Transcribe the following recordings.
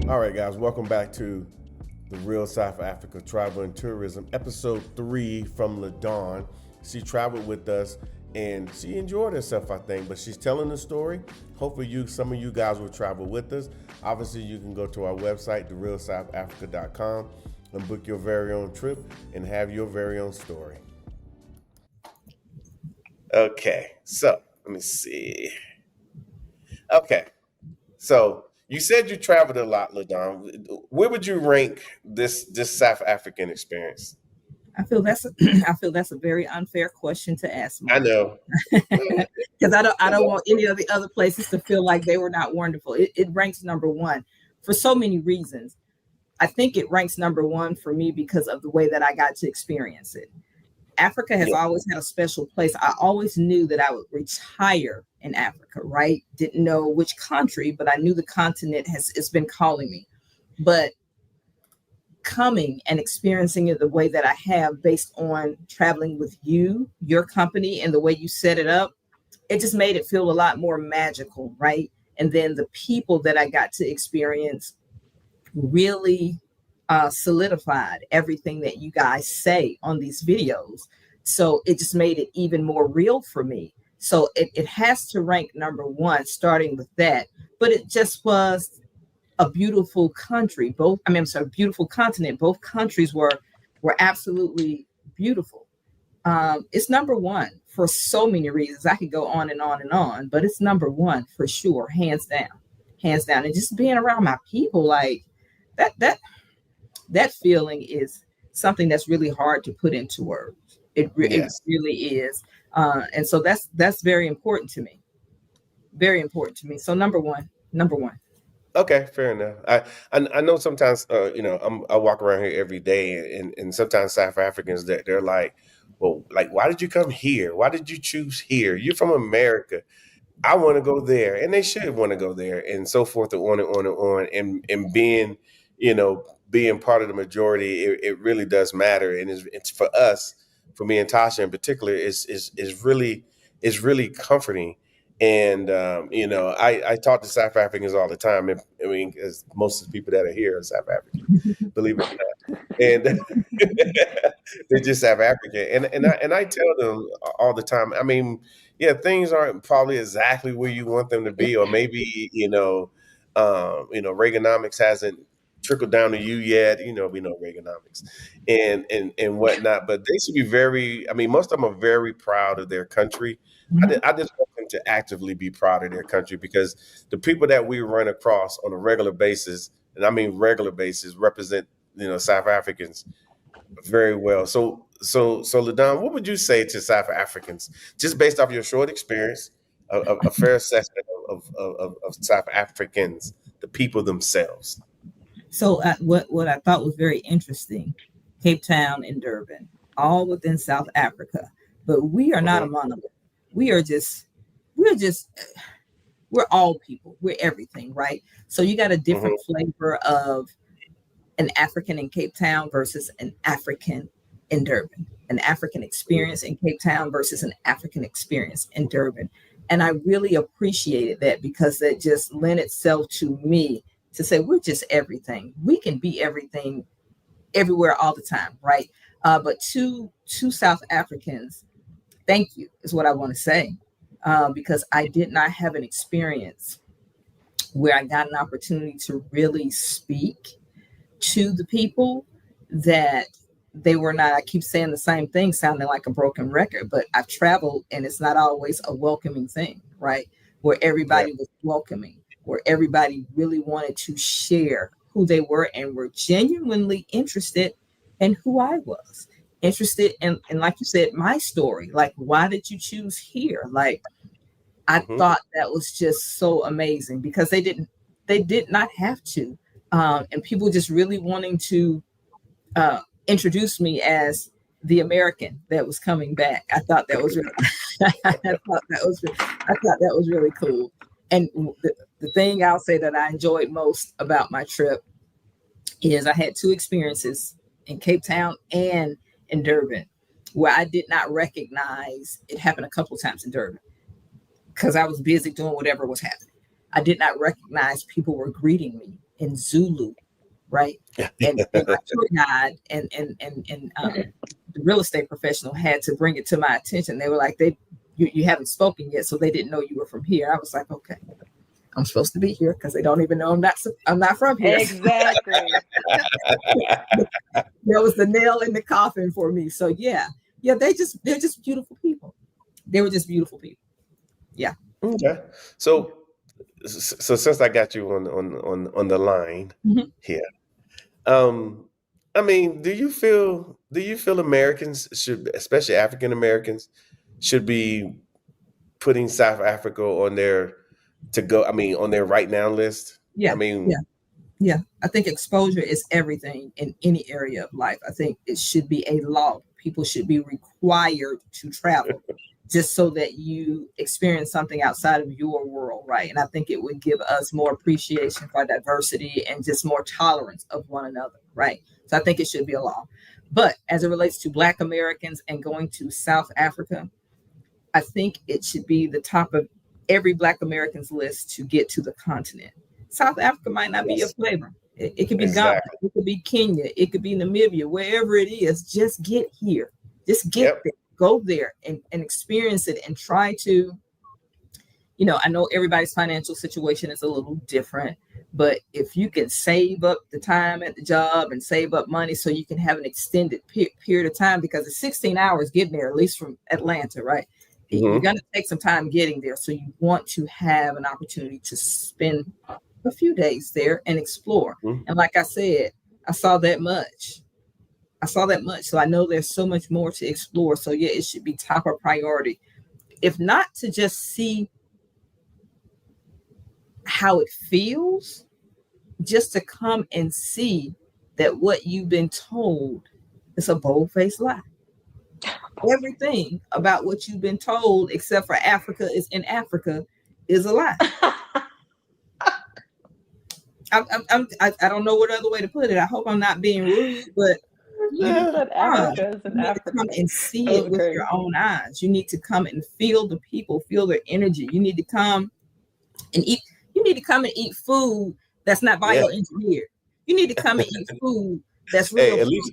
All right, guys, welcome back to the Real South Africa Travel and Tourism, episode 3 from LaDawn. She traveled with us and she enjoyed herself, I think, but she's telling the story. Hopefully, some of you guys will travel with us. Obviously, you can go to our website, therealsouthafrica.com, and book your very own trip and have your very own story. Okay, so let me see. Okay, so you said you traveled a lot, LaDon. Where would you rank this South African experience? I feel that's a very unfair question to ask, I Mark, know. because I don't want any of the other places to feel like they were not wonderful. It ranks number one for so many reasons. I think it ranks number one for me because of the way that I got to experience it. Africa has Yeah. always had a special place. I always knew that I would retire in Africa, right? Didn't know which country, but I knew the continent has been calling me. But coming and experiencing it the way that I have based on traveling with you, your company, and the way you set it up, it just made it feel a lot more magical, right? And then the people that I got to experience really solidified everything that you guys say on these videos. So it just made it even more real for me. So it has to rank number one, starting with that. But it just was a beautiful country. I'm sorry, beautiful continent. Both countries were absolutely beautiful. It's number one for so many reasons. I could go on and on and on, but it's number one for sure, hands down. And just being around my people, like that feeling is something that's really hard to put into words. It Yes. really is, and so that's very important to me. Very important to me. So number one. Okay, fair enough. I know sometimes I walk around here every day, and sometimes South Africans that they're like, well, like, why did you come here? Why did you choose here? You're from America. I want to go there, and they should want to go there, and so forth, and on and on and on. And being, being part of the majority, it really does matter, and it's for us, for me and Tasha in particular, is really comforting. And I talk to South Africans all the time. And, I mean, as most of the people that are here are South African, believe it or not, and they're just South African. And I tell them all the time. I mean, yeah, things aren't probably exactly where you want them to be, or maybe Reaganomics hasn't trickled down to you yet. We know Reaganomics and whatnot, but they should be very. I mean, most of them are very proud of their country. I just want them to actively be proud of their country, because the people that we run across on a regular basis, and I mean regular basis, represent South Africans very well. So Ladon, what would you say to South Africans, just based off your short experience, a fair assessment of South Africans, the people themselves? So what I thought was very interesting, Cape Town and Durban, all within South Africa, but we are not Hmm. a monolith. We are just we're just we're all people. We're everything, right? So you got a different Hmm. flavor of an African in Cape Town versus an African in Durban, an African experience in Cape Town versus an African experience in Durban. And I really appreciated that because that just lent itself to me to say, we're just everything. We can be everything everywhere all the time, right? But two South Africans, thank you is what I want to say, because I did not have an experience where I got an opportunity to really speak to the people that they were not. I keep saying the same thing, sounding like a broken record, but I've traveled and it's not always a welcoming thing, right? Where Yeah. everybody was welcoming, where everybody really wanted to share who they were and were genuinely interested in who I was. Interested in, like you said, my story. Like, why did you choose here? Like, I Hmm. thought that was just so amazing because they did not have to. And people just really wanting to introduce me as the American that was coming back. I thought that was really, I thought that was really cool. And the thing I'll say that I enjoyed most about my trip is I had two experiences in Cape Town and in Durban where I did not recognize. It happened a couple of times in Durban because I was busy doing whatever was happening. I did not recognize people were greeting me in Zulu, right? And my tour guide and the real estate professional had to bring it to my attention. They were like, you haven't spoken yet, so they didn't know you were from here. I was like, okay, I'm supposed to be here because they don't even know I'm not from here. Exactly. That was the nail in the coffin for me. So yeah, they're just beautiful people. They were just beautiful people. Yeah. Okay. So since I got you on the line Mhm. here, um, I mean, do you feel Americans should, especially African Americans, should be putting South Africa on their to go? I mean, on their right now list. I Yeah. mean, Yeah. Yeah, I think exposure is everything in any area of life. I think it should be a law. People should be required to travel just so that you experience something outside of your world, right? And I think it would give us more appreciation for diversity and just more tolerance of one another, right? So I think it should be a law. But as it relates to Black Americans and going to South Africa, I think it should be the top of every Black American's list to get to the continent. South Africa might not be your yes, flavor. It could be Ghana, exactly. it could be Kenya, it could be Namibia, wherever it is. Just get here. Just get Yep. there. Go there and experience it and try to, I know everybody's financial situation is a little different, but if you can save up the time at the job and save up money so you can have an extended period of time, because it's 16 hours getting there, at least from Atlanta, right? You're Hmm. going to take some time getting there. So you want to have an opportunity to spend a few days there and explore. Hmm. And like I said, I saw that much. I saw that much. So I know there's so much more to explore. So yeah, it should be top of priority. If not to just see how it feels, just to come and see that what you've been told is a bold-faced lie. Everything about what you've been told, except for Africa is in Africa, is a lie. I don't know what other way to put it. I hope I'm not being rude, but you need She to Yeah. said come. Africa is You in need to come Africa. and see That it was with your great. own eyes. You need to come and feel the people, feel their energy. You need to come and eat. You need to come and eat food that's not Yeah. bioengineered. You need to come and eat food that's real Hey, at food. least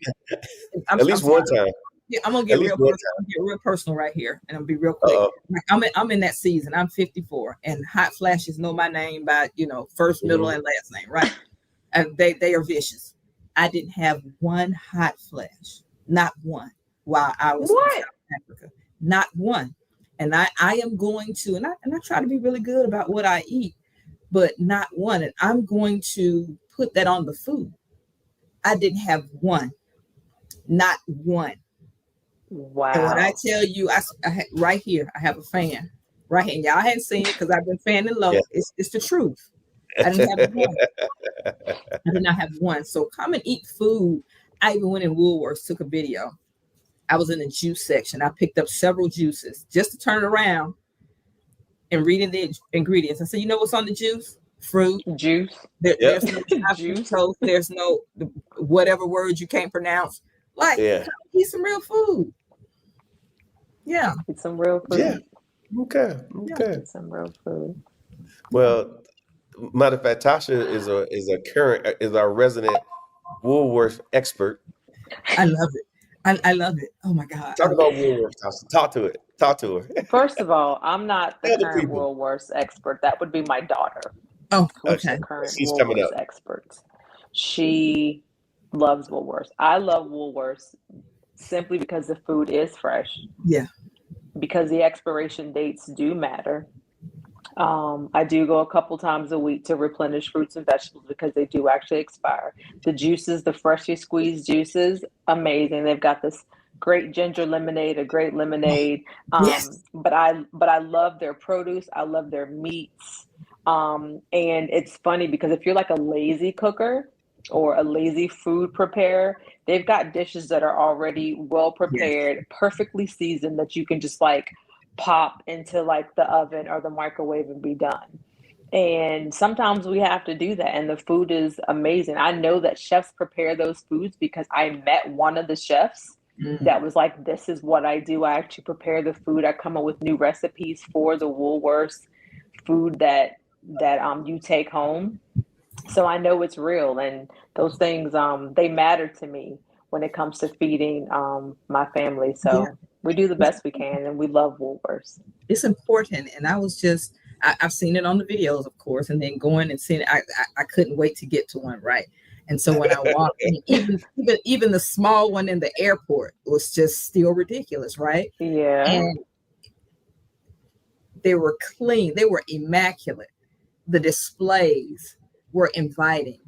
I'm sorry. one time. Yeah, I'm gonna At get least real one personal. I'm gonna get real personal right here, and I'll be real time. quick. Like I'm in that season. I'm 54, and hot flashes know my name by first, middle, Mhm. and last name, right? And they are vicious. I didn't have one hot flash, not one, while I was in What? South Africa, not one. And I am going to, and I try to be really good about what I eat, but not one. And I'm going to put that on the food. I didn't have one, not one. And when I Wow. tell you, right here, I have a fan. Right here. And y'all hadn't seen it because I've been fanning Yeah. low. It's the truth. I didn't have one. I did not have one. So come and eat food. I even went in Woolworths, took a video. I was in the juice section. I picked up several juices just to turn it around and reading the ingredients. I said, you know what's on the juice? Fruit. Juice. There's Yep. no high Juice. fructose. There's no whatever words you can't pronounce. Like, Yeah. come eat some real food. Yeah. Eat some real Yeah. food. Okay. Yeah. Okay. Eat some real food. Yeah. Well, matter of fact, Tasha is our resident Woolworth expert. I love it. I love it. Oh my God. I Talk love about it. Woolworth, Tasha. Talk to it. Talk to her. First of all, I'm not the Tell the current people. Woolworths expert. That would be my daughter, Oh, who's Okay. the current She's coming Woolworths up. expert. She loves Woolworths. I love Woolworths simply because the food is fresh, yeah. because the expiration dates do matter. I do go a couple times a week to replenish fruits and vegetables because they do actually expire. The juices, the freshly squeezed juices, amazing. They've got this great ginger lemonade, a great Oh, lemonade. yes. But I love their produce. I love their meats. And it's funny because if you're like a lazy cooker or a lazy food preparer, they've got dishes that are already well Yes. prepared, perfectly seasoned that you can just like pop into like the oven or the microwave and be done. And sometimes we have to do that, and the food is amazing. I know that chefs prepare those foods because I met one of the chefs Mm, that was like, "This is what I do. I actually prepare the food. I come up with new recipes for the Woolworths food that you take home." So I know it's real, and those things they matter to me when it comes to feeding my family. Yeah, So we do the best we can, and we love Woolworths. it's important. And I was just, I've seen it on the videos, of course, and then going and seeing it, I couldn't wait to get to one, right? And so when I walked, I mean, even the small one in the airport was just still ridiculous, right? Yeah, And they were clean, they were immaculate. The displays were inviting.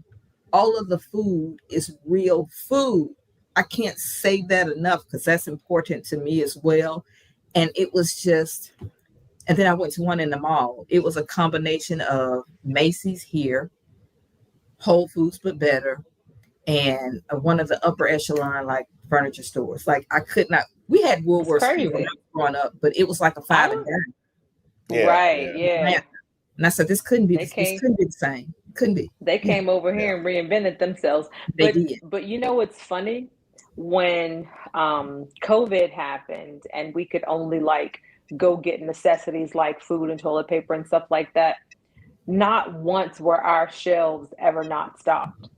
All of the food is real food. I can't say that enough because that's important to me as well. And it was just, and then I went to one in the mall. It was a combination of Macy's here, Whole Foods but better, and one of the upper echelon like furniture stores. Like I could not. We had it's Woolworths here when I crazy. was growing up, but it was like a I five and don't. dime. Yeah, Right? yeah, Yeah. And I said, this couldn't be They this. This came. couldn't be the same. Couldn't be. They Yeah, came over yeah. here and reinvented themselves. they But did. but you know what's funny? When COVID happened and we could only like go get necessities like food and toilet paper and stuff like that, not once were our shelves ever not stocked.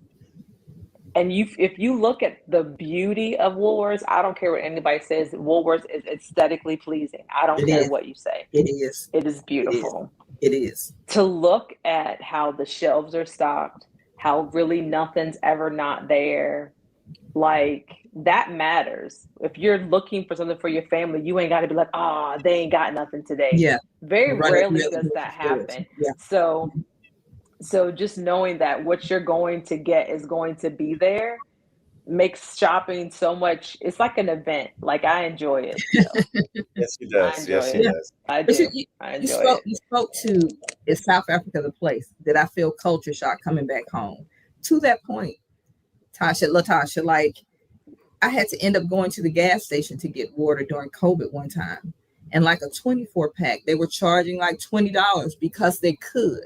And if you look at the beauty of Woolworths, I don't care what anybody says, Woolworths is aesthetically pleasing. I don't It care is. what you say. It is. It is It is. beautiful. It is. To look at how the shelves are stocked, how really nothing's ever not there, like that matters. If you're looking for something for your family, you ain't got to be like, ah, oh, they ain't got nothing today. Yeah. Very Run it rarely real does that stores. happen. Yeah. So just knowing that what you're going to get is going to be there makes shopping so much, it's like an event. Like I enjoy it. So Yes, he I does. enjoy Yes, he Yeah. it. does. I But do. I enjoy it. you spoke to, is South Africa the place? Did I feel culture shock coming back home? To that point, Latasha, like I had to end up going to the gas station to get water during COVID one time. And like a 24 pack, they were charging like $20 because they could.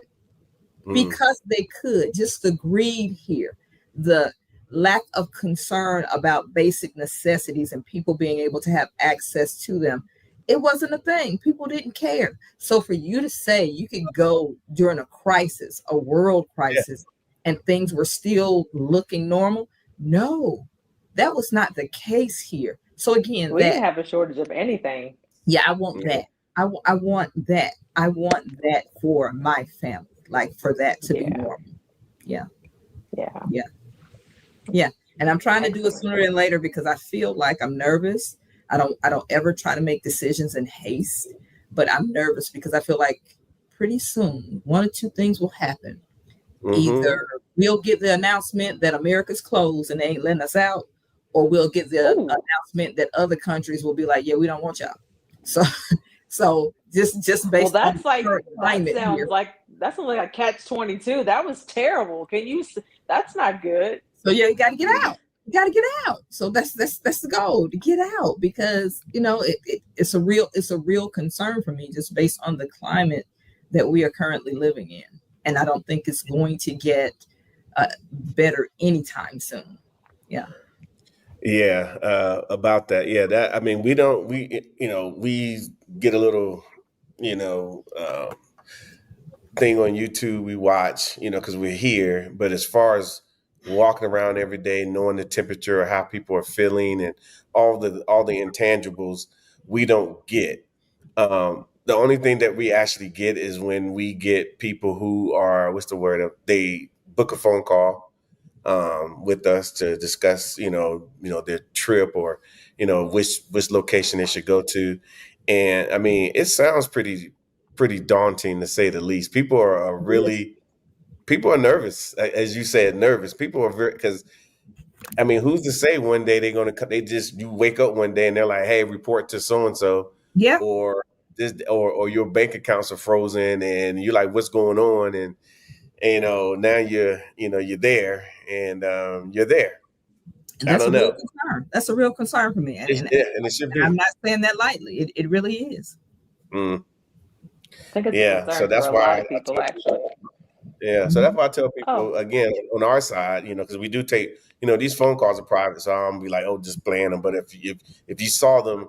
Mm. Because they could. Just the greed here, the lack of concern about basic necessities and people being able to have access to them. It wasn't a thing. People didn't care. So for you to say you could go during a crisis, a world Yeah, crisis, and things were still looking normal, no, that was not the case here. So again, We that, didn't have a shortage of anything. yeah, I want yeah, that. I want that. I want that for my family, like for that to be Yeah. normal. Yeah, Yeah. yeah, yeah. And I'm trying to do it Excellent. sooner than later because I feel like I'm nervous. I don't ever try to make decisions in haste, but I'm nervous because I feel like pretty soon one or two things will happen. mm-hmm. Either we'll get the announcement that America's closed and they ain't letting us out, or we'll get the Ooh. announcement that other countries will be like, yeah, we don't want y'all. So so just Well, based on that's the like current climate here. that sounds like a catch 22. That was terrible. That's not good. So yeah, you got to get out. You got to get out. So that's the goal, to get out, because it's a real concern for me just based on the climate that we are currently living in, and I don't think it's going to get better anytime soon. Yeah. Yeah, about that. Yeah, that I mean, we get a little, you know, thing on YouTube we watch, because we're here. But as far as walking around every day, knowing the temperature or how people are feeling and all the intangibles, we don't get. The only thing that we actually get is when we get people who are, what's the word? They book a phone call with us to discuss, their trip, or which location they should go to. And I mean, it sounds pretty daunting, to say the least. People are nervous, as you said, nervous. People are very, because I mean, who's to say one day they're going to, you wake up one day and they're like, hey, report to so and so, Yeah. or this, or your bank accounts are frozen, and you're like, what's going on? And now you're there, and you're there. And I that's a don't real know. concern. That's a real concern for me. Yeah, and it should I'm be. not saying that lightly. It really is. Mm, I think it's a yeah. So concern for that's a why lot I of people, tell actually. people. Yeah. So that's Mhm. why I tell Oh, people, again, on our side, because we do take, these phone calls are private, so I'm be like, oh, just plan them. But if you saw them,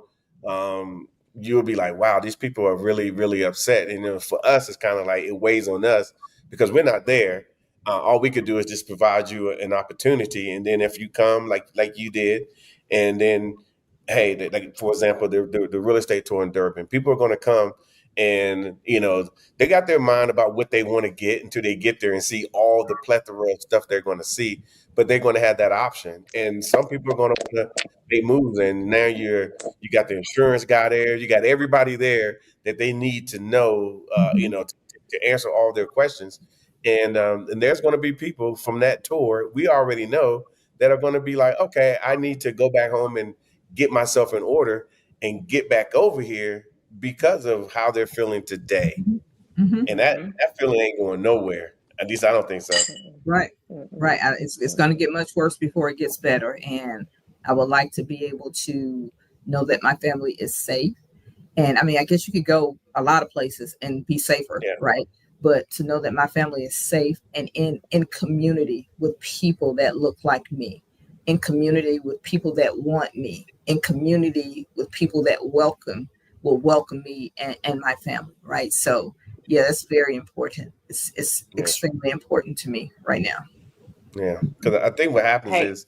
you would be like, wow, these people are really really upset. And for us, it's kind of like it weighs on us because we're not there. All we could do is just provide you an opportunity, and then if you come like you did, and then hey, like for example, the real estate tour in Durban, people are going to come, and they got their mind about what they want to get until they get there and see all the plethora of stuff they're going to see, but they're going to have that option, and some people are going to want to make moves, and now you got the insurance guy there, you got everybody there that they need to know, Mhm. to answer all their questions. And there's going to be people from that tour we already know that are going to be like, okay, I need to go back home and get myself in order and get back over here because of how they're feeling today. Mhm. Mhm. And that feeling ain't going nowhere. At least I don't think so. Right. Right. It's going to Mm-mm. get much worse before it gets better. And I would like to be able to know that my family is safe. And I mean, I guess you could go a lot of places and be safer, Yeah, right? But to know that my family is safe and in community with people that look like me, in community with people that want me, in community with people that will welcome me and my family, right? So yeah, that's very important. It's yeah, extremely important to me right now. yeah. Because I think what happens Hey, is,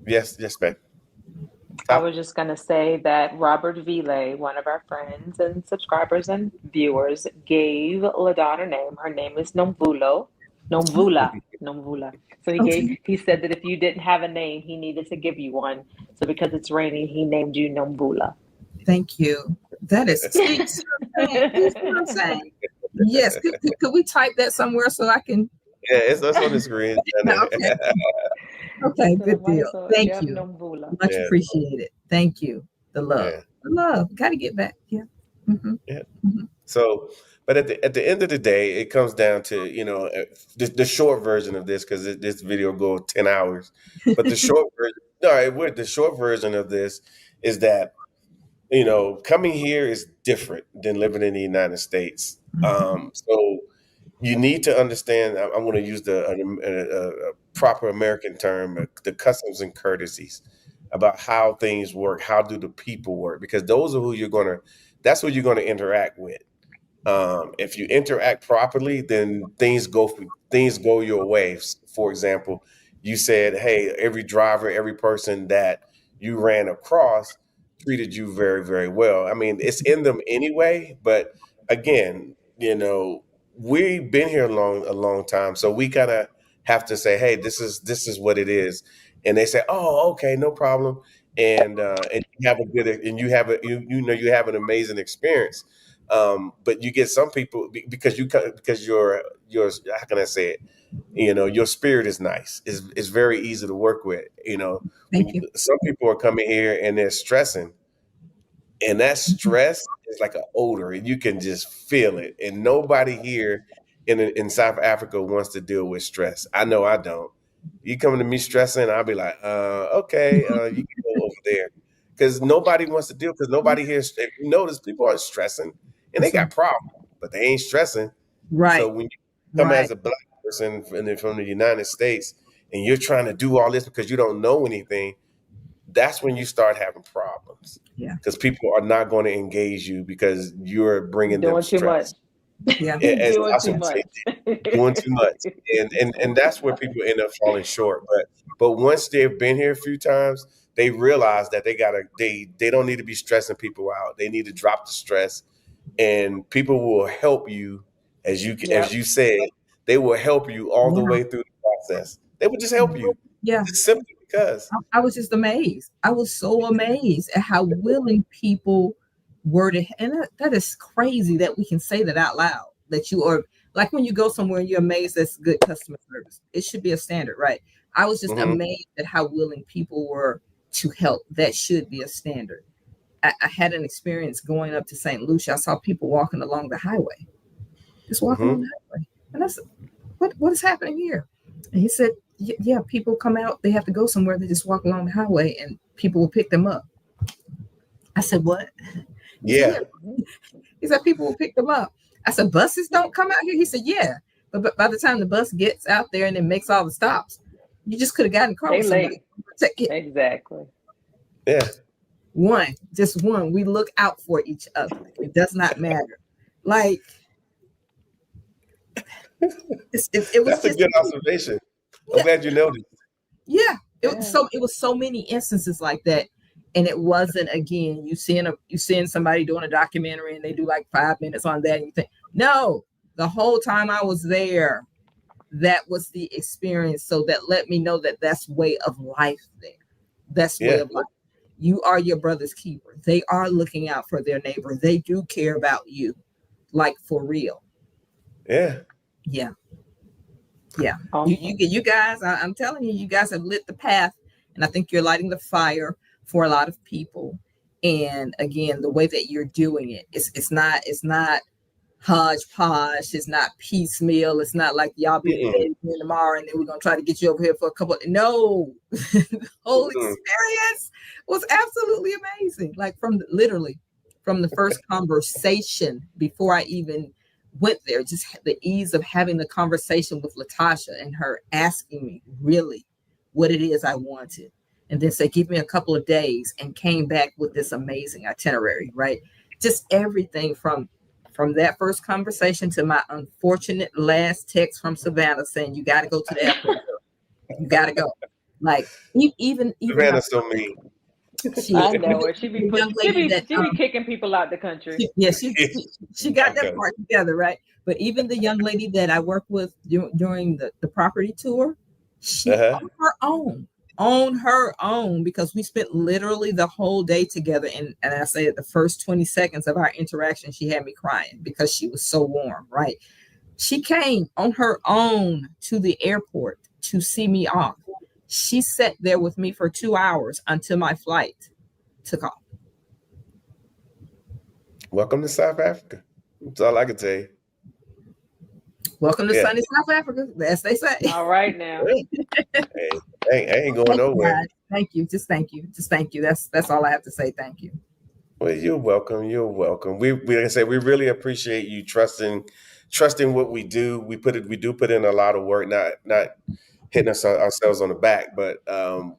yes, man. I Top. was just going to say that Robert Ville, one of our friends and subscribers and viewers, gave LaDon a name. Her name is Nomvulo. Nomvula. Nomvula. So Okay, he said that if you didn't have a name, he needed to give you one. So because it's raining, he named you Nomvula. thank you. That is, see what I'm saying? You see what I'm saying? Yes, could we type that somewhere so I can? Yeah, it's on the screen. Okay, okay, So, good deal. Thank yep, you. Nomvula. Much Yeah, appreciated. Thank you. yeah, The love. Got to get back. Yeah. Hmm. yeah. Hmm. So, but at the end of the day, it comes down to the short version of this, because this video go 10 hours. But the short version, no, the short version of this is that coming here is different than living in the United States. So you need to understand. I'm going to use a proper American term, the customs and courtesies about how things work. How do the people work? Because those are who you're going to. That's who you're going to interact with. If you interact properly, then things go your way. For example, you said, "Hey, every driver, every person that you ran across treated you very, very well." I mean, it's in them anyway. But again, we've been here a long time, so we kind of have to say, "Hey, this is what it is," and they say, "Oh, okay, no problem," and you have a good and you have an amazing experience. But you get some people because your how can I say it? Your spirit is nice. It's very easy to work with. Thank you. Some people are coming here and they're stressing, and that Mhm. stress is like an odor, and you can just feel it. And nobody here in South Africa wants to deal with stress. I know I don't. You coming to me stressing, I'll be like, okay, you can go over there, because nobody wants to deal. Because nobody here. If you notice, people are stressing, and they That's right. got problems, but they ain't stressing. So Right. when you come Right. as a black person from the United States, and you're trying to do all this because you don't know anything, that's when you start having problems, Yeah. because people are not going to engage you because you're bringing them Doing too much. stress. Yeah. As Doing also too much. say, doing too much, and that's where people end up falling short. But once they've been here a few times, they realize that they don't need to be stressing people out. They need to drop the stress, and people will help you, as Yep. you said, they will help you all the Yeah. way through the process. They will just help you, Yeah. just simply because. I was just amazed. I was so amazed at how willing people were to, and that is crazy that we can say that out loud. That you are like when you go somewhere and you're amazed that's good customer service. It should be a standard, right? I was just Hmm. amazed at how willing people were to help. That should be a standard. I had an experience going up to St. Lucia. I saw people walking along the highway, just walking on Hmm. the highway, and I said, what is happening here? And he said, yeah, people come out, they have to go somewhere, they just walk along the highway and people will pick them up. I said, what? He said, yeah. Yeah. He said, people will pick them up. I said, buses don't come out here? He said, yeah. But by the time the bus gets out there and it makes all the stops, you just could have gotten in the car They with somebody. late. Exactly. Yeah. One, just one. We look out for each other. It does not matter. Like, It was That's a just good observation. I'm yeah, glad you noticed. yeah. Yeah. It was so many instances like that, and it wasn't again you seeing somebody doing a documentary and they do like 5 minutes on that, and you think no, the whole time I was there, that was the experience. So that let me know that that's way of life there. That's way Yeah, of life. You are your brother's keeper. They are looking out for their neighbor. They do care about you, like for real. yeah. Yeah, yeah. Awesome. You guys, I'm telling you, you guys have lit the path, and I think you're lighting the fire for a lot of people. And again, the way that you're doing it, it's not hodgepodge. It's not piecemeal. It's not like y'all be in Mm-mm, bed again tomorrow and then we're gonna try to get you over here for a couple. No, the whole mm-mm. experience was absolutely amazing. Like literally from the first conversation before I even went there, just the ease of having the conversation with Latasha and her asking me really what it is I wanted. And then say, give me a couple of days and came back with this amazing itinerary, right? Just everything from that first conversation to my unfortunate last text from Savannah saying, you got to go to the airport. You got to go. Like, even Savannah's so mean. she I is. know her. She be The put. young lady that, She be kicking people out the country. yeah, she got that Okay. part together, right? But even the young lady that I worked with during the property tour, she Uh-huh. on her own, because we spent literally the whole day together. And I say the first 20 seconds of our interaction, she had me crying because she was so warm, right? She came on her own to the airport to see me off. She sat there with me for 2 hours until my flight took off. Welcome to South Africa. That's all I can tell you. Welcome to Yeah. sunny South Africa, as they say. All right now. Yeah. Hey, I ain't going Thank you, nowhere. guys. Thank you. Just thank you. Just thank you. That's all I have to say. Thank you. Well, you're welcome. You're welcome. Like I said, we really appreciate you trusting what we do. We do put in a lot of work, not hitting ourselves on the back, but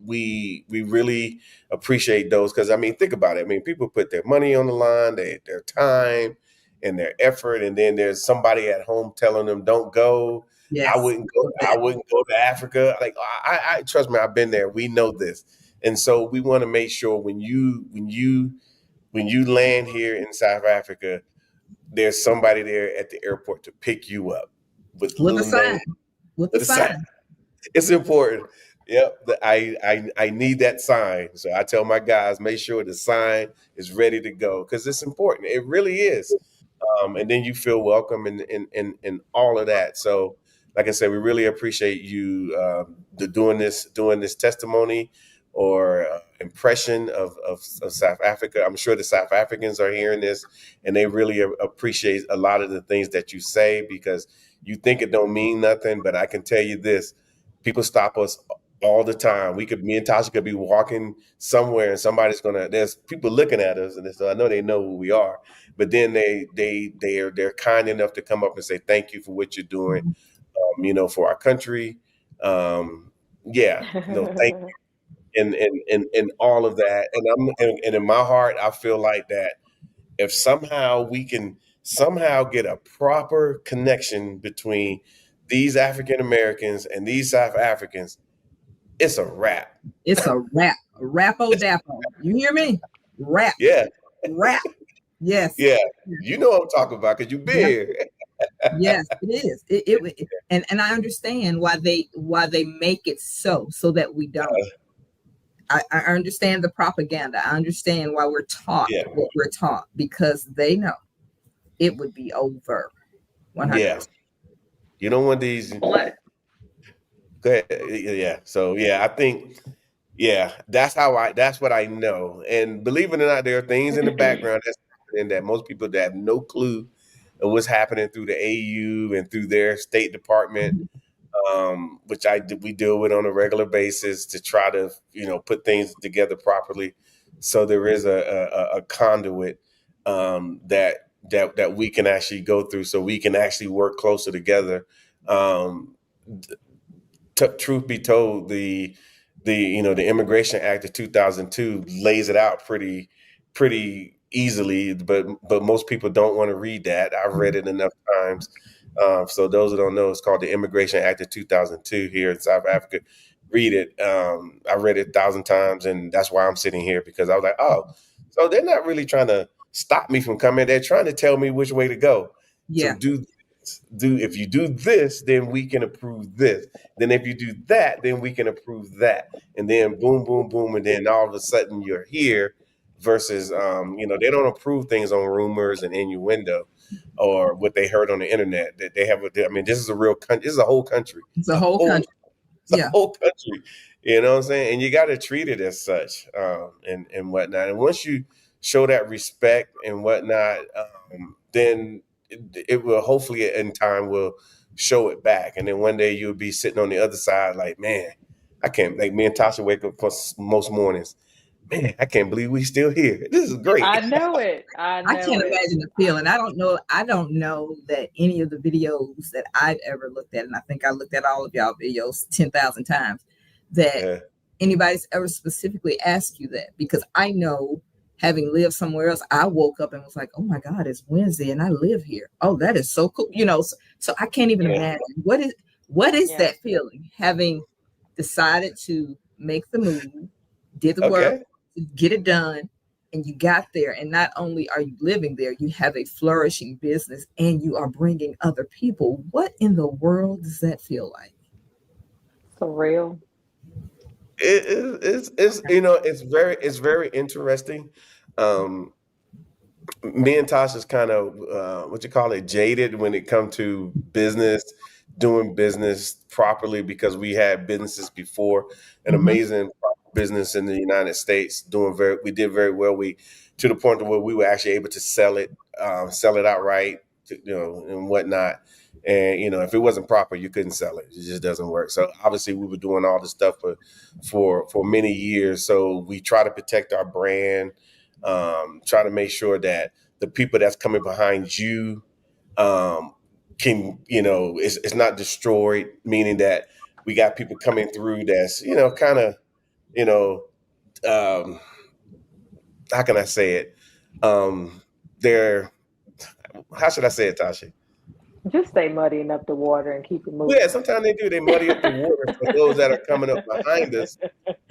we really appreciate those because I mean, think about it. I mean, people put their money on the line, their time, and their effort, and then there's somebody at home telling them, "Don't go." I Yes. wouldn't go. I wouldn't go to Africa. Like I trust me. I've been there. We know this, and so we want to make sure when you land here in South Africa, there's somebody there at the airport to pick you up with With a little sign. note With the with a sign. sign. It's important. Yep, I need that sign. So I tell my guys, make sure the sign is ready to go because it's important. It really is. And then you feel welcome and all of that. So, like I said, we really appreciate you doing this testimony or impression of South Africa. I'm sure the South Africans are hearing this and they really appreciate a lot of the things that you say because you think it don't mean nothing, but I can tell you this: people stop us all the time. Me and Tasha could be walking somewhere and there's people looking at us, and so I know they know who we are, but then they're kind enough to come up and say thank you for what you're doing, for our country. Yeah, thank you, and all of that. And in my heart, I feel like that if somehow we can somehow get a proper connection between these African Americans and these South Africans, it's a wrap. It's a rap. A rapo dapo. You hear me? Rap. Yeah, Rap. Yes. yeah. You know what I'm talking about because you've been Yes. here. Yes, it is. And I understand why they make it so that we don't. I understand the propaganda. I understand why we're taught Yeah, what we're taught because they know it would be over yeah. 100%. You don't want these. Go ahead. Yeah. So yeah, I think that's what I know. And believe it or not, there are things in the background that's happening that most people that have no clue of what's happening through the AU and through their State Department, which we deal with on a regular basis to try to put things together properly. So there is a conduit that we can actually go through, so we can actually work closer together. Um, Truth be told, the Immigration Act of 2002 lays it out pretty easily, but most people don't want to read that. I've read it enough times. So those who don't know, it's called the Immigration Act of 2002 here in South Africa. Read it. I read it 1,000 times, and that's why I'm sitting here, because I was like, oh, so they're not really trying to stop me from coming. They're trying to tell me which way to go. So Yeah. if you do this, then we can approve this. Then if you do that, then we can approve that. And then boom, boom, boom, and then all of a sudden you're here. Versus, they don't approve things on rumors and innuendo or what they heard on the internet. That they have. I mean, this is a real country. This is a whole country. It's a whole country. It's a Yeah. whole country. You know what I'm saying? And you got to treat it as such, and whatnot. And once you show that respect and whatnot, then it will hopefully in time will show it back. And then one day you'll be sitting on the other side, like, man, I can't. Like me and Tasha wake up most mornings. Man, I can't believe we still here. This is great. I know it. I can't imagine the feeling. I don't know that any of the videos that I've ever looked at, and I think I looked at all of y'all videos 10,000 times, that anybody's ever specifically asked you that. Because I know, having lived somewhere else, I woke up and was like, oh my God, it's Wednesday and I live here. Oh, that is so cool. So I can't even imagine what is that feeling, having decided to make the move, did the work, get it done, and you got there. And not only are you living there, you have a flourishing business and you are bringing other people. What in the world does that feel like? Surreal. It's it's very interesting. Me and Tasha's kind of what you call it, jaded when it comes to doing business properly, because we had businesses before, an amazing business in the United States, we did very well. We, to the point where we were actually able to sell it outright, and whatnot. And if it wasn't proper, you couldn't sell it. It just doesn't work. So obviously, we were doing all this stuff for many years. So we try to protect our brand, try to make sure that the people that's coming behind you can, it's not destroyed. Meaning that we got people coming through that's kind of um, how can I say it? They're How should I say it, Tasha? Just stay muddying up the water and keep it moving. Yeah, sometimes they do. They muddy up the water for those that are coming up behind us.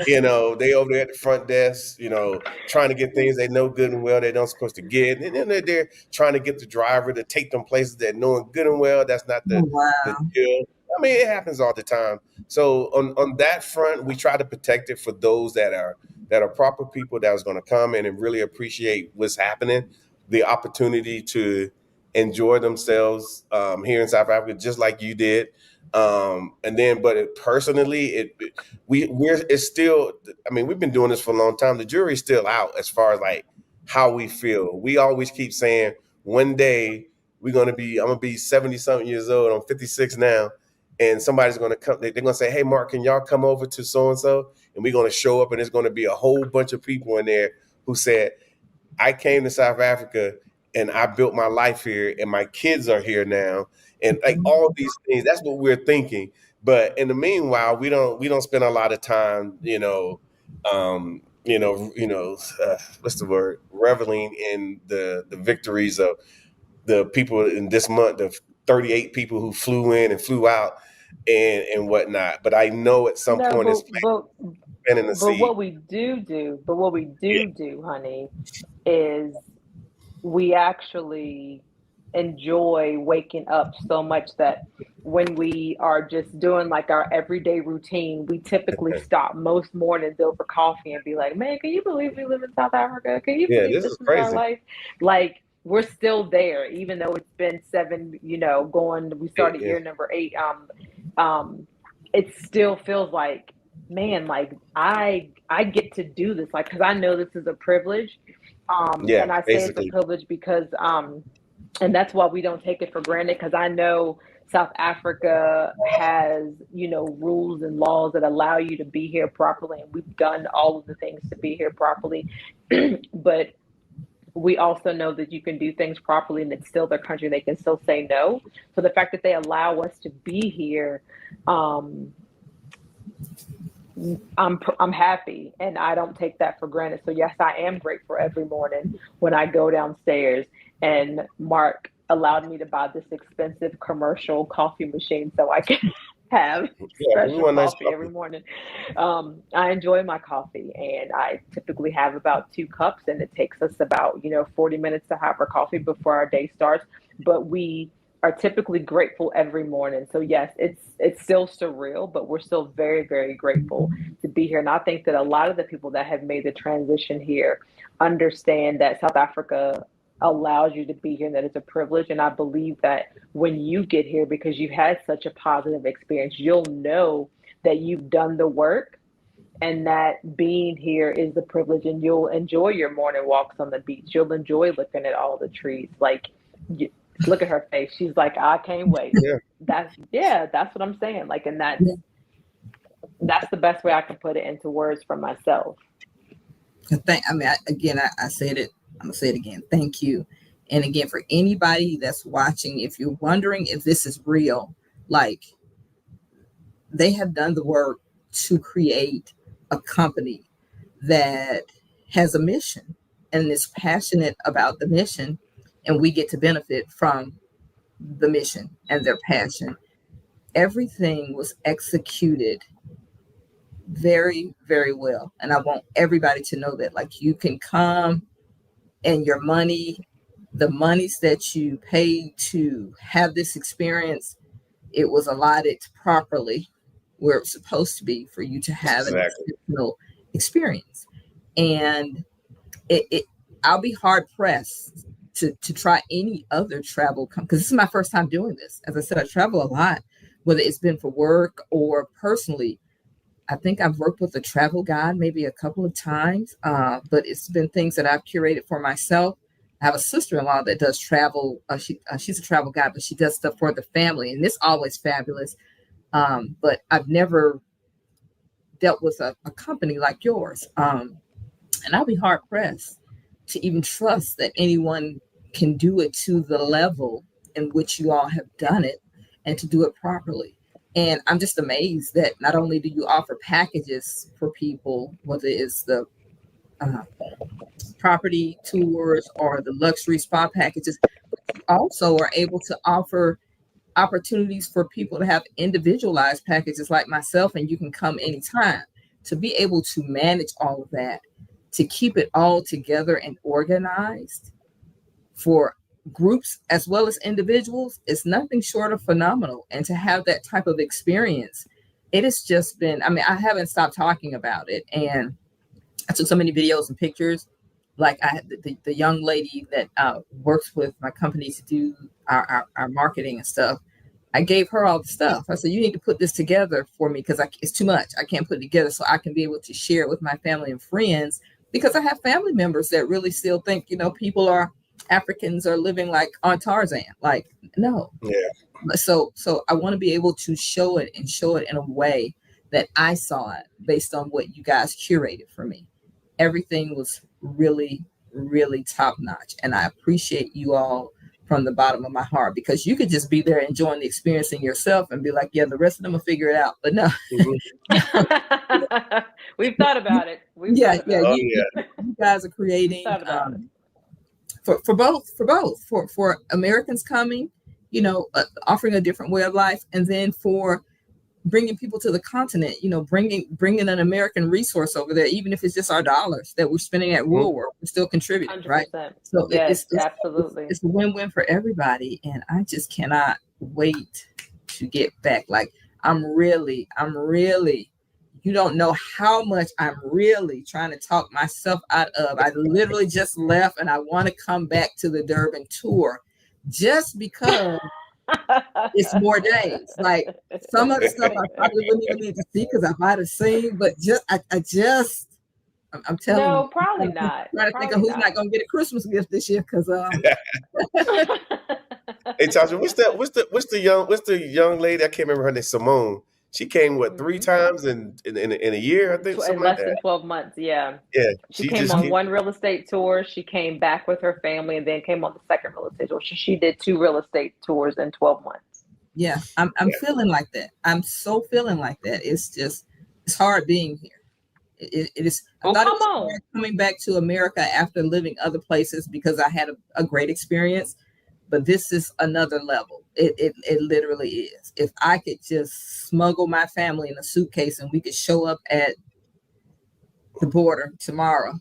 They over there at the front desk, trying to get things they know good and well they don't supposed to get. And then they're trying to get the driver to take them places that knowing good and well that's not the deal. I mean, it happens all the time. So on that front, we try to protect it for those that are proper people that is going to come in and really appreciate what's happening, the opportunity to enjoy themselves here in South Africa, just like you did. And then, but personally, it's still. I mean, we've been doing this for a long time. The jury's still out as far as like how we feel. We always keep saying one day I'm gonna be 70 something years old. I'm 56 now, and somebody's gonna come. They're gonna say, "Hey, Mark, can y'all come over to so and so?" And we're gonna show up, and there's gonna be a whole bunch of people in there who said, "I came to South Africa and I built my life here, and my kids are here now," and like all these things. That's what we're thinking. But in the meanwhile, we don't spend a lot of time, what's the word? Reveling in the victories of the people in this month, the 38 people who flew in and flew out and whatnot. But I know at some point it's planting the but seed. what we do, honey, is we actually enjoy waking up so much that when we are just doing like our everyday routine, we typically stop most mornings over coffee and be like, man, can you believe we live in South Africa? Can you believe this is our life? Like, we're still there, even though it's been 7, we started year number 8. It still feels like, man, like I get to do this, like, because I know this is a privilege. And I say it's a privilege because, and that's why we don't take it for granted, because I know South Africa has, rules and laws that allow you to be here properly. And we've done all of the things to be here properly. But we also know that you can do things properly and it's still their country. They can still say no. So the fact that they allow us to be here, I'm happy, and I don't take that for granted. So yes, I am grateful every morning when I go downstairs and Mark allowed me to buy this expensive commercial coffee machine so I can have Yeah, we special want nice coffee every coffee. morning. I enjoy my coffee, and I typically have about 2 cups, and it takes us about 40 minutes to have our coffee before our day starts. But we are typically grateful every morning. So yes, it's still surreal, but we're still very, very grateful to be here. And I think that a lot of the people that have made the transition here understand that South Africa allows you to be here and that it's a privilege. And I believe that when you get here, because you've had such a positive experience, you'll know that you've done the work and that being here is the privilege, and you'll enjoy your morning walks on the beach. You'll enjoy looking at all the trees. Like, look at her face. She's like, I can't wait. Yeah. That's what I'm saying. Like, and that's the best way I can put it into words for myself. I said it. I'm gonna say it again. Thank you. And again, for anybody that's watching, if you're wondering if this is real, like, they have done the work to create a company that has a mission and is passionate about the mission, and we get to benefit from the mission and their passion. Everything was executed very, very well. And I want everybody to know that, like, you can come and your money, the monies that you paid to have this experience, it was allotted properly where it's supposed to be for you to have an Exactly. exceptional experience. And it I'll be hard pressed to try any other travel because this is my first time doing this. As I said, I travel a lot, whether it's been for work or personally. I think I've worked with a travel guide maybe a couple of times, but it's been things that I've curated for myself. I have a sister-in-law that does travel. She's a travel guide, but she does stuff for the family, and it's always fabulous. But I've never dealt with a company like yours, and I'll be hard pressed to even trust that anyone can do it to the level in which you all have done it, and to do it properly. And I'm just amazed that not only do you offer packages for people, whether it's the uh, property tours or the luxury spa packages, but you also are able to offer opportunities for people to have individualized packages like myself, and you can come anytime. To be able to manage all of that, to keep it all together and organized for groups as well as individuals, is nothing short of phenomenal. And to have that type of experience, it has just been, I mean, I haven't stopped talking about it. And I took so many videos and pictures. Like, I had the young lady that works with my company to do our marketing and stuff. I gave her all the stuff. I said, you need to put this together for me because it's too much. I can't put it together, so I can be able to share it with my family and friends, because I have family members that really still think, people Africans are living like on Tarzan. Like, no. Yeah. So I want to be able to show it in a way that I saw it based on what you guys curated for me. Everything was really, really top notch. And I appreciate you all from the bottom of my heart, because you could just be there enjoying the experience in yourself and be like, yeah, the rest of them will figure it out. But no, We've thought about it. Oh you, yeah. you guys are creating Thought about it. for Americans coming, offering a different way of life, and then for bringing people to the continent, bringing an American resource over there, even if it's just our dollars that we're spending at Mhm. Woolworth, we're still contributing, right? 100%. So Yes, absolutely. it's a win-win for everybody, and I just cannot wait to get back. Like, I'm really, you don't know how much I'm really trying to talk myself out of. I literally just left, and I want to come back to the Durban tour just because it's more days. Like, some of the stuff I probably wouldn't even need to see because I might have seen, but I'm telling you, No, probably not. trying to think of Probably who's not going to get a Christmas gift this year, because not. Hey Tasha, what's the young lady? I can't remember her name. Simone. She came what, three Mhm. times in a year, I think, In something like less than that. 12 months, yeah. Yeah, She she came just on came. one real estate tour. She came back with her family and then came on the second real estate tour. She did 2 real estate tours in 12 months. yeah, I'm Yeah. feeling like that. I'm so feeling like that. It's hard being here. It is. I Well, thought it come was on. hard coming back to America after living other places because I had a great experience. but this is another level. It literally is. If I could just smuggle my family in a suitcase and we could show up at the border tomorrow,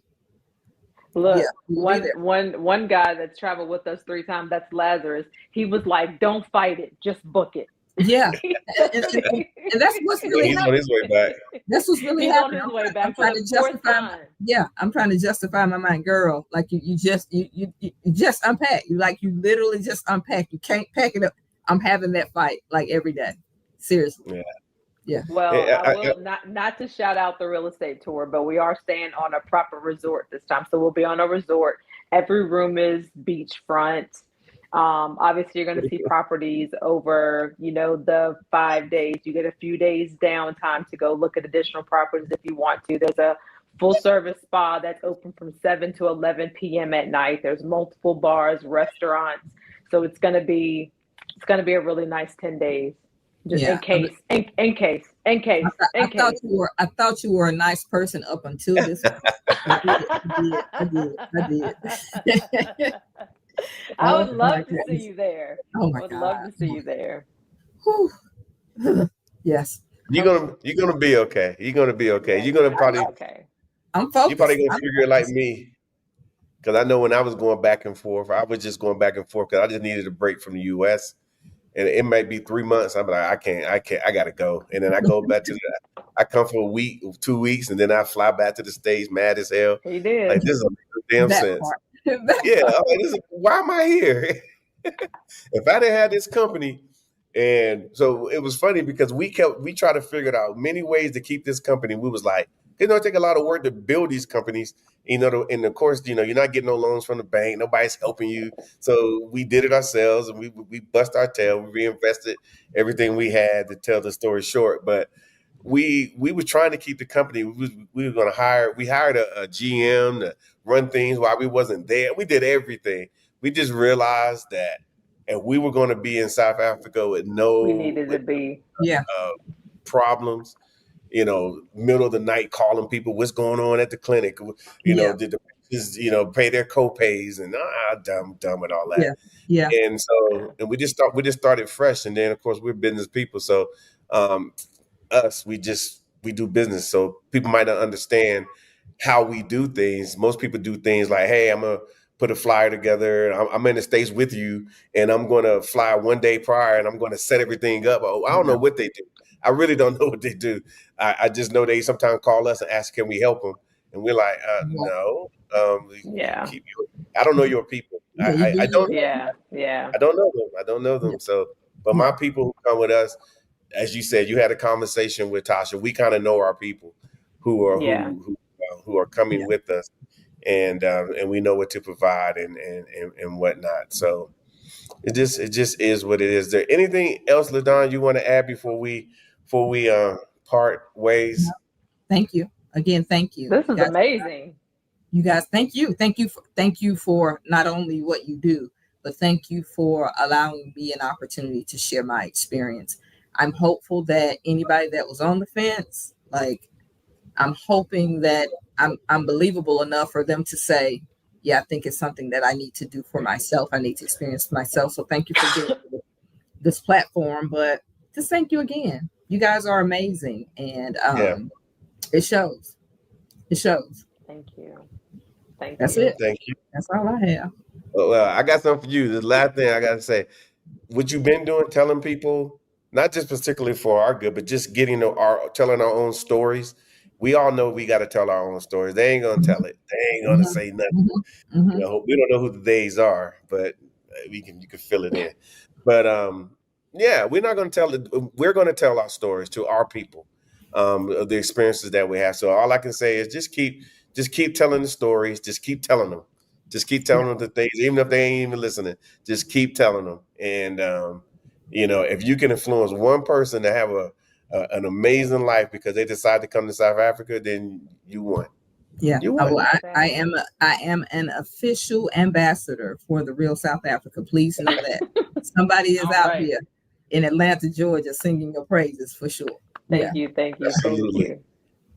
yeah, Look, we'll be there. one guy that's traveled with us 3 times, that's Lazarus. He was like, "Don't fight it, just book it." Yeah, and that's what's really He's on happening. his way back. That's what's really He's on happening. his way I'm back for trying the to fourth justify. time. Yeah, I'm trying to justify my mind, girl. Like you just unpack. You literally just unpack. You can't pack it up. I'm having that fight like every day. Seriously. Yeah. Yeah. Well, Yeah, I will not to shout out the real estate tour, but we are staying on a proper resort this time. So we'll be on a resort. Every room is beachfront. Obviously, you're going to see properties over, the 5 days. You get a few days downtime to go look at additional properties if you want to. There's a full service spa that's open from 7 to 11 p.m. at night. There's multiple bars, restaurants. So it's going to be a really nice 10 days. Just Yeah. in case. I thought you were a nice person up until this. I did. I would Oh, love my to see goodness. you there. Oh I my would God. love to see you there. Whew. Yes. you're gonna be okay. You're gonna be okay. Yeah, You're gonna I'm probably okay. I'm you're probably focused. gonna figure it like me. Because I know when I was going back and forth, I was just going back and forth because I just needed a break from the US. And it might be 3 months. I'm like, I can't, I gotta go. And then I go back to I come for a week, 2 weeks, and then I fly back to the States mad as hell. He did. Like, this doesn't make no damn That sense. part. That Yeah, part. I'm like, why am I here? If I didn't have this company, and so it was funny because we tried to figure out many ways to keep this company. We was like, it take a lot of work to build these companies, and of course, you're not getting no loans from the bank. Nobody's helping you. So we did it ourselves, and we bust our tail. We reinvested everything we had to tell the story short. But we were trying to keep the company. We were going to we hired a GM to run things while we wasn't there. We did everything. We just realized that, and we were going to be in South Africa with We needed to be. Yeah. problems. Middle of the night calling people, what's going on at the clinic? Yeah. Did the patients, pay their co-pays and dumb and all that. Yeah. Yeah. And so, and we just started fresh. And then of course we're business people. So we do business. So people might not understand how we do things. Most people do things like, hey, I'm gonna put a flyer together. I'm in the States with you, and I'm going to fly one day prior, and I'm going to set everything up. Oh, I don't know what they do. I really don't know what they do. I just know they sometimes call us and ask, can we help them? And we're like, no. Yeah. I don't know your people. I don't. Yeah. I don't know them. I don't know them. Yeah. So, but my people who come with us, as you said, you had a conversation with Tasha. We kind of know our people who are who are coming with us, and we know what to provide and whatnot. So it just is what it is. Is there anything else, LaDon, you want to add before we part ways? Thank you again. Thank you. This is amazing. You guys, thank you for not only what you do, but thank you for allowing me an opportunity to share my experience. I'm hopeful that anybody that was on the fence, like, I'm hoping that I'm believable enough for them to say, yeah, I think it's something that I need to do for myself. I need to experience for myself. So thank you for giving me this platform, but just thank you again. You guys are amazing. And it shows. It shows. Thank you. Thank That's you. it. Thank you. That's all I have. Well, I got something for you. The last thing I got to say, what you've been doing, telling people, not just particularly for our good, but just telling our own stories. We all know we got to tell our own stories. They ain't gonna tell it. They ain't gonna say nothing. Mm-hmm. We don't know who the days are, but you can fill it in. But we're not gonna tell it. We're gonna tell our stories to our people, of the experiences that we have. So all I can say is just keep telling the stories. Just keep telling them. Just keep telling them the things, even if they ain't even listening. Just keep telling them. And if you can influence one person to have an amazing life because they decide to come to South Africa, then you won. Yeah. You won. I am an official ambassador for the real South Africa. Please know that somebody is out here in Atlanta, Georgia, singing your praises for sure. Thank you. Absolutely. Thank you.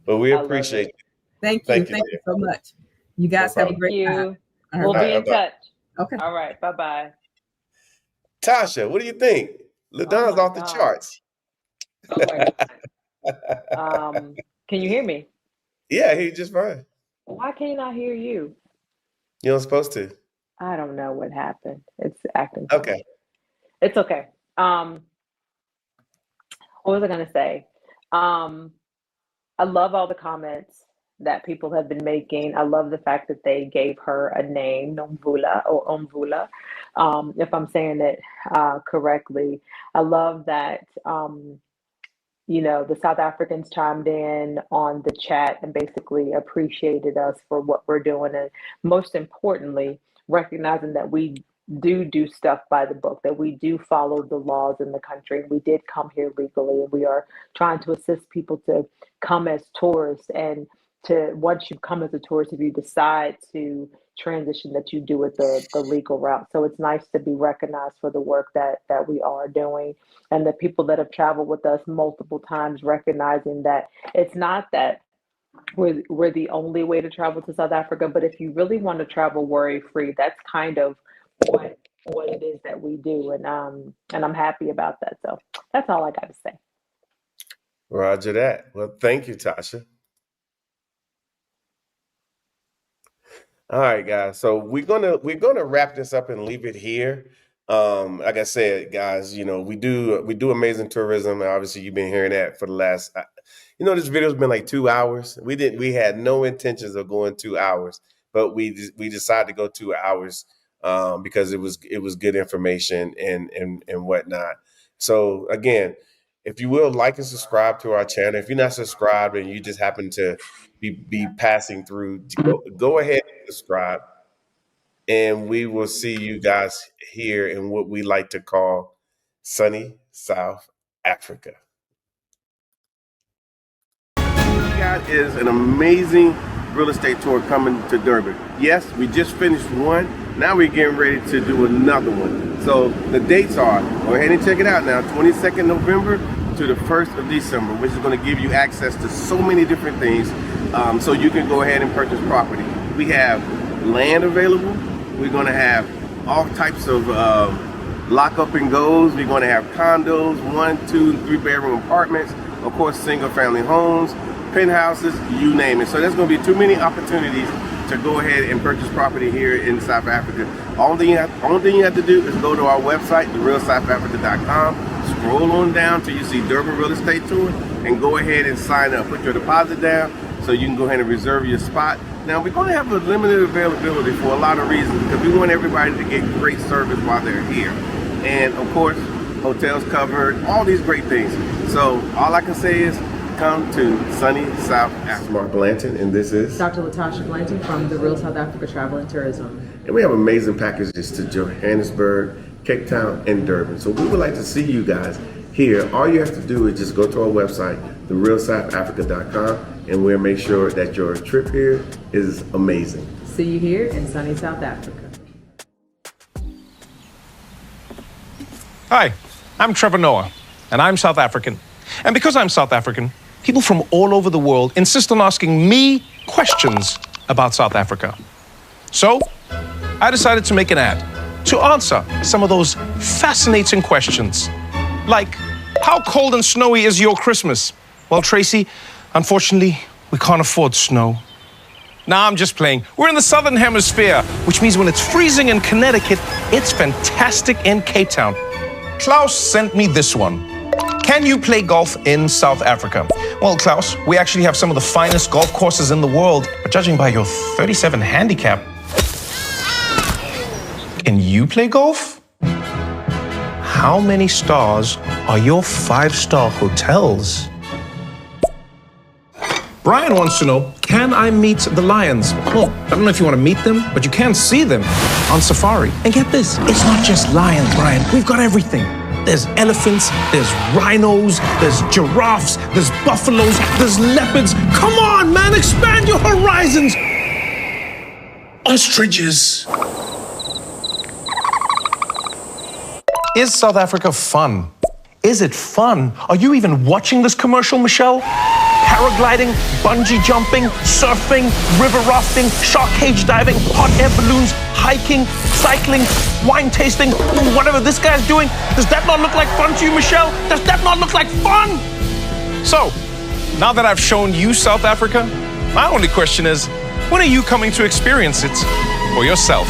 But we appreciate it. Thank you so much. You guys have a great time. We'll be in touch. Okay. All right. Bye-bye. Tasha, what do you think? Oh LaDonna's my off the God. charts. Oh my God. Can you hear me? Yeah, he just fine. Why can't I hear you? You're supposed to. I don't know what happened. It's acting funny. Okay. It's okay. Um, what was I gonna say? Um, I love all the comments that people have been making. I love the fact that they gave her a name, Nomvula or Omvula, if I'm saying it correctly. I love that, the South Africans chimed in on the chat and basically appreciated us for what we're doing. And most importantly, recognizing that we do stuff by the book, that we do follow the laws in the country. We did come here legally, and we are trying to assist people to come as tourists. And to once you come as a tourist, if you decide to transition, that you do it the legal route. So it's nice to be recognized for the work that we are doing, and the people that have traveled with us multiple times, recognizing that it's not that we're the only way to travel to South Africa, but if you really want to travel worry free, that's kind of what it is that we do, and I'm happy about that. So that's all I got to say. Roger that. Well, thank you, Tasha. All right, guys. So we're gonna wrap this up and leave it here. Like I said, guys, we do amazing tourism. Obviously, you've been hearing that for the last. This video's been like 2 hours. We had no intentions of going 2 hours, but we decided to go 2 hours because it was good information and whatnot. So again, if you will like and subscribe to our channel. If you're not subscribed and you just happen to be passing through, go ahead and subscribe, and we will see you guys here in what we like to call sunny South Africa. Got is an amazing real estate tour coming to Durban. Yes, we just finished one. Now we're getting ready to do another one. So the dates are, go ahead and check it out now, 22nd November to the 1st of December, which is going to give you access to so many different things, so you can go ahead and purchase property. We have land available. We're going to have all types of lock up and goes. We're going to have condos, 1, 2, and 3 bedroom apartments, of course, single family homes, penthouses, you name it. So there's going to be too many opportunities to go ahead and purchase property here in South Africa. Only thing you have to do is go to our website, therealsouthafrica.com, scroll on down till you see Durban Real Estate Tour, and go ahead and sign up. Put your deposit down so you can go ahead and reserve your spot. Now, we're going to have a limited availability for a lot of reasons, because we want everybody to get great service while they're here. And of course, hotels covered, all these great things. So all I can say is, come to sunny South Africa. Mark Blanton, and this is Dr. Latasha Blanton from the Real South Africa Travel and Tourism. And we have amazing packages to Johannesburg, Cape Town, and Durban. So we would like to see you guys here. All you have to do is just go to our website, therealsouthafrica.com, and we'll make sure that your trip here is amazing. See you here in sunny South Africa. Hi, I'm Trevor Noah, and I'm South African. And because I'm South African, people from all over the world insist on asking me questions about South Africa. So, I decided to make an ad to answer some of those fascinating questions. Like, how cold and snowy is your Christmas? Well, Tracy, unfortunately, we can't afford snow. Nah, I'm just playing. We're in the Southern Hemisphere, which means when it's freezing in Connecticut, it's fantastic in Cape Town. Klaus sent me this one. Can you play golf in South Africa? Well, Klaus, we actually have some of the finest golf courses in the world, but judging by your 37 handicap, can you play golf? How many stars are your 5-star hotels? Brian wants to know, can I meet the lions? Well, I don't know if you want to meet them, but you can see them on safari. And get this, it's not just lions, Brian. We've got everything. There's elephants, there's rhinos, there's giraffes, there's buffaloes, there's leopards. Come on, man, expand your horizons. Ostriches. Is South Africa fun? Is it fun? Are you even watching this commercial, Michelle? paragliding, bungee jumping, surfing, river rafting, shark cage diving, hot air balloons, hiking, cycling, wine tasting, whatever this guy's doing. Does that not look like fun to you, Michelle? Does that not look like fun? So, now that I've shown you South Africa, my only question is, when are you coming to experience it for yourself?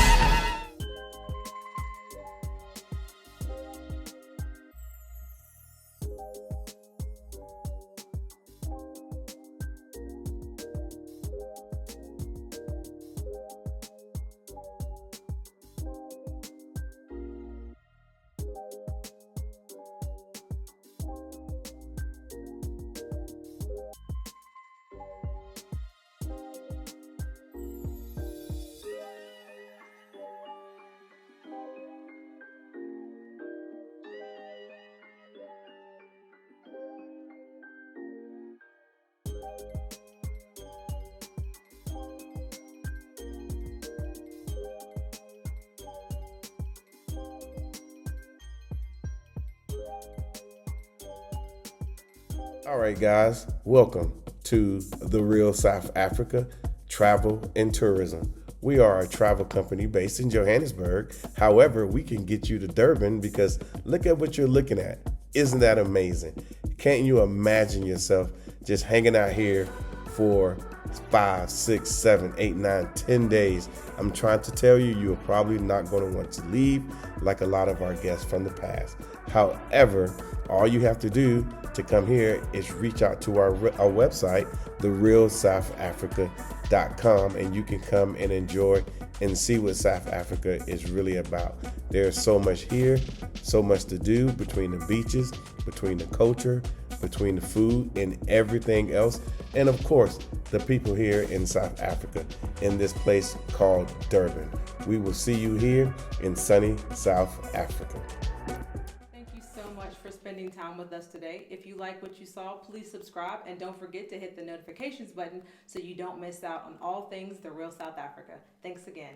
All right, guys, welcome to the Real South Africa Travel and Tourism. We are a travel company based in Johannesburg. However, we can get you to Durban because look at what you're looking at. Isn't that amazing? Can't you imagine yourself just hanging out here for 5, 6, 7, 8, 9, 10 days? I'm trying to tell you, you're probably not going to want to leave like a lot of our guests from the past. However, all you have to do to come here is reach out to our website, therealsouthafrica.com, and you can come and enjoy and see what South Africa is really about. There's so much here, so much to do between the beaches, between the culture, between the food and everything else. And of course, the people here in South Africa in this place called Durban. We will see you here in sunny South Africa. Thank you so much for spending time with us today. If you like what you saw, please subscribe and don't forget to hit the notifications button so you don't miss out on all things The Real South Africa. Thanks again.